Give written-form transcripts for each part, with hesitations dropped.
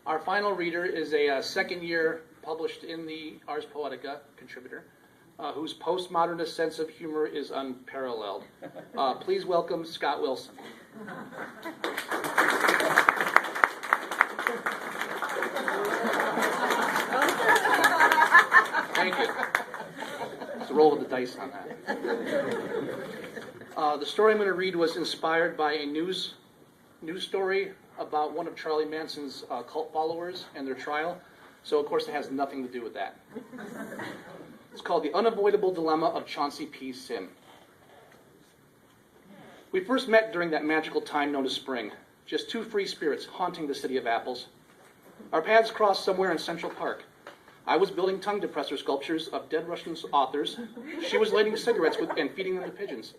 Our final reader is a second year published in the Ars Poetica contributor, whose postmodernist sense of humor is unparalleled. Please welcome Scott Wilson. Thank you. It's a roll of the dice on that. The story I'm going to read was inspired by a news story about one of Charlie Manson's cult followers and their trial. So, of course, it has nothing to do with that. It's called The Unavoidable Dilemma of Chauncey P. Simm. We first met during that magical time known as spring, just two free spirits haunting the city of apples. Our paths crossed somewhere in Central Park. I was building tongue depressor sculptures of dead Russian authors. She was lighting cigarettes and feeding them to pigeons.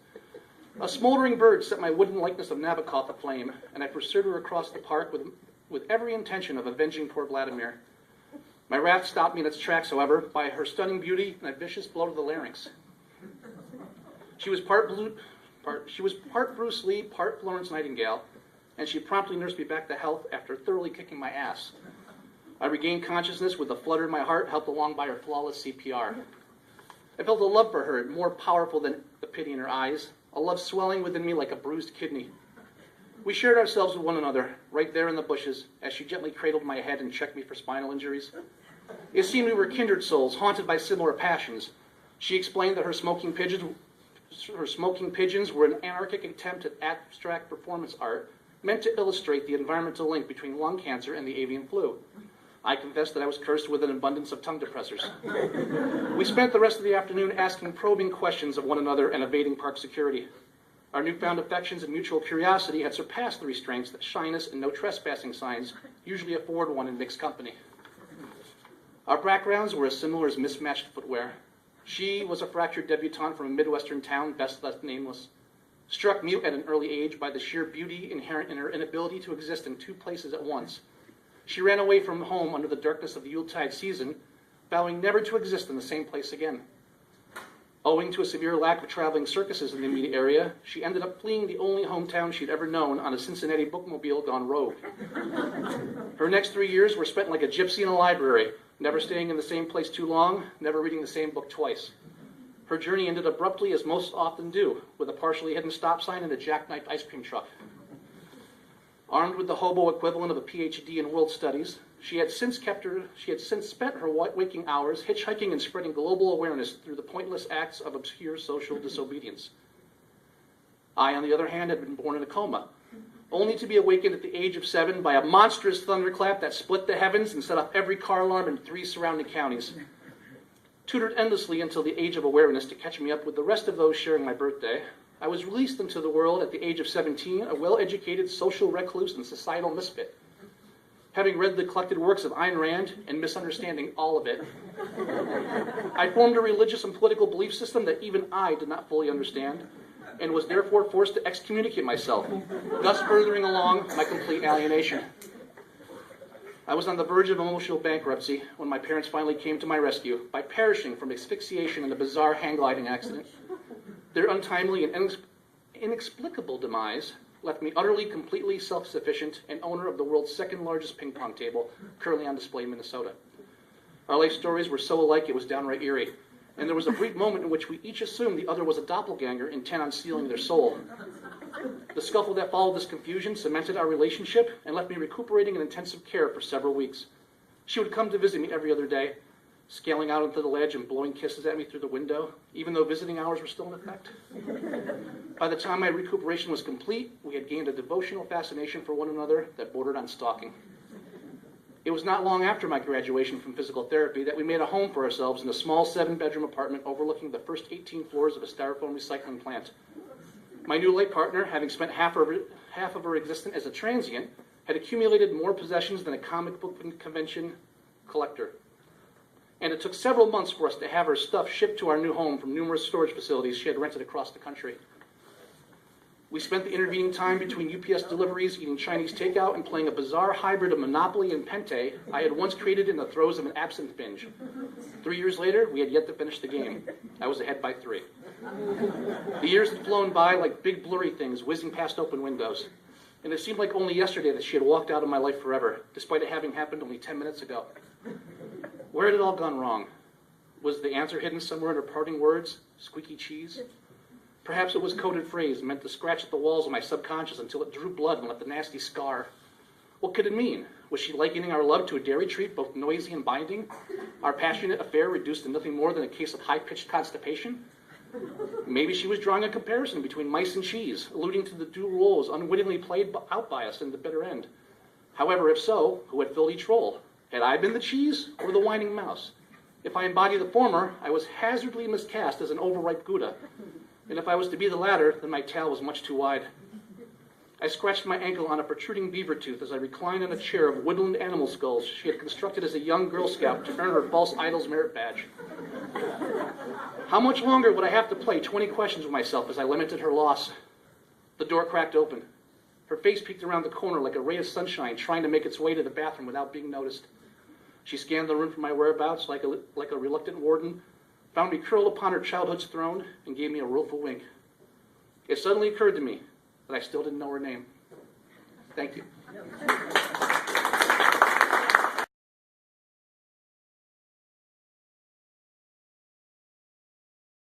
A smoldering bird set my wooden likeness of Nabokov aflame, and I pursued her across the park with every intention of avenging poor Vladimir. My wrath stopped me in its tracks, however, by her stunning beauty and a vicious blow to the larynx. She was part Bruce Lee, part Florence Nightingale, and she promptly nursed me back to health after thoroughly kicking my ass. I regained consciousness with a flutter in my heart, helped along by her flawless CPR. I felt a love for her, more powerful than the pity in her eyes, a love swelling within me like a bruised kidney. We shared ourselves with one another, right there in the bushes, as she gently cradled my head and checked me for spinal injuries. It seemed we were kindred souls, haunted by similar passions. She explained that her smoking pigeons were an anarchic attempt at abstract performance art, meant to illustrate the environmental link between lung cancer and the avian flu. I confessed that I was cursed with an abundance of tongue depressors. We spent the rest of the afternoon asking probing questions of one another and evading park security. Our newfound affections and mutual curiosity had surpassed the restraints that shyness and no trespassing signs usually afford one in mixed company. Our backgrounds were as similar as mismatched footwear. She was a fractured debutante from a Midwestern town, best left nameless, struck mute at an early age by the sheer beauty inherent in her inability to exist in two places at once. She ran away from home under the darkness of the Yuletide season, vowing never to exist in the same place again. Owing to a severe lack of traveling circuses in the immediate area, she ended up fleeing the only hometown she'd ever known on a Cincinnati bookmobile gone rogue. Her next 3 years were spent like a gypsy in a library, never staying in the same place too long, never reading the same book twice. Her journey ended abruptly, as most often do, with a partially hidden stop sign and a jackknifed ice cream truck. Armed with the hobo equivalent of a PhD in world studies, she had since spent her waking hours hitchhiking and spreading global awareness through the pointless acts of obscure social disobedience. I, on the other hand, had been born in a coma, only to be awakened at the age of 7 by a monstrous thunderclap that split the heavens and set off every car alarm in 3 surrounding counties. Tutored endlessly until the age of awareness to catch me up with the rest of those sharing my birthday, I was released into the world at the age of 17, a well-educated social recluse and societal misfit. Having read the collected works of Ayn Rand and misunderstanding all of it, I formed a religious and political belief system that even I did not fully understand, and was therefore forced to excommunicate myself, thus furthering along my complete alienation. I was on the verge of emotional bankruptcy when my parents finally came to my rescue by perishing from asphyxiation in a bizarre hang gliding accident. Their untimely and inexplicable demise left me utterly, completely self-sufficient and owner of the world's second largest ping pong table, currently on display in Minnesota. Our life stories were so alike it was downright eerie, and there was a brief moment in which we each assumed the other was a doppelganger intent on stealing their soul. The scuffle that followed this confusion cemented our relationship and left me recuperating in intensive care for several weeks. She would come to visit me every other day, scaling out onto the ledge and blowing kisses at me through the window, even though visiting hours were still in effect. By the time my recuperation was complete, we had gained a devotional fascination for one another that bordered on stalking. It was not long after my graduation from physical therapy that we made a home for ourselves in a small 7-bedroom apartment overlooking the first 18 floors of a styrofoam recycling plant. My new late partner, having spent half of her existence as a transient, had accumulated more possessions than a comic book convention collector. And it took several months for us to have her stuff shipped to our new home from numerous storage facilities she had rented across the country. We spent the intervening time between UPS deliveries, eating Chinese takeout, and playing a bizarre hybrid of Monopoly and Pente I had once created in the throes of an absinthe binge. 3 years later, we had yet to finish the game. I was ahead by 3. The years had flown by like big blurry things whizzing past open windows. And it seemed like only yesterday that she had walked out of my life forever, despite it having happened only 10 minutes ago. Where had it all gone wrong? Was the answer hidden somewhere in her parting words? Squeaky cheese? Perhaps it was coded phrase meant to scratch at the walls of my subconscious until it drew blood and left a nasty scar. What could it mean? Was she likening our love to a dairy treat, both noisy and binding? Our passionate affair reduced to nothing more than a case of high-pitched constipation? Maybe she was drawing a comparison between mice and cheese, alluding to the dual roles unwittingly played out by us in the bitter end. However, if so, who had filled each role? Had I been the cheese or the whining mouse? If I embodied the former, I was hazardly miscast as an overripe Gouda. And if I was to be the latter, then my tail was much too wide. I scratched my ankle on a protruding beaver tooth as I reclined in a chair of woodland animal skulls she had constructed as a young Girl Scout to earn her false idol's merit badge. How much longer would I have to play 20 questions with myself as I lamented her loss? The door cracked open. Her face peeked around the corner like a ray of sunshine trying to make its way to the bathroom without being noticed. She scanned the room for my whereabouts like a reluctant warden, found me curled upon her childhood's throne, and gave me a rueful wink. It suddenly occurred to me that I still didn't know her name. Thank you.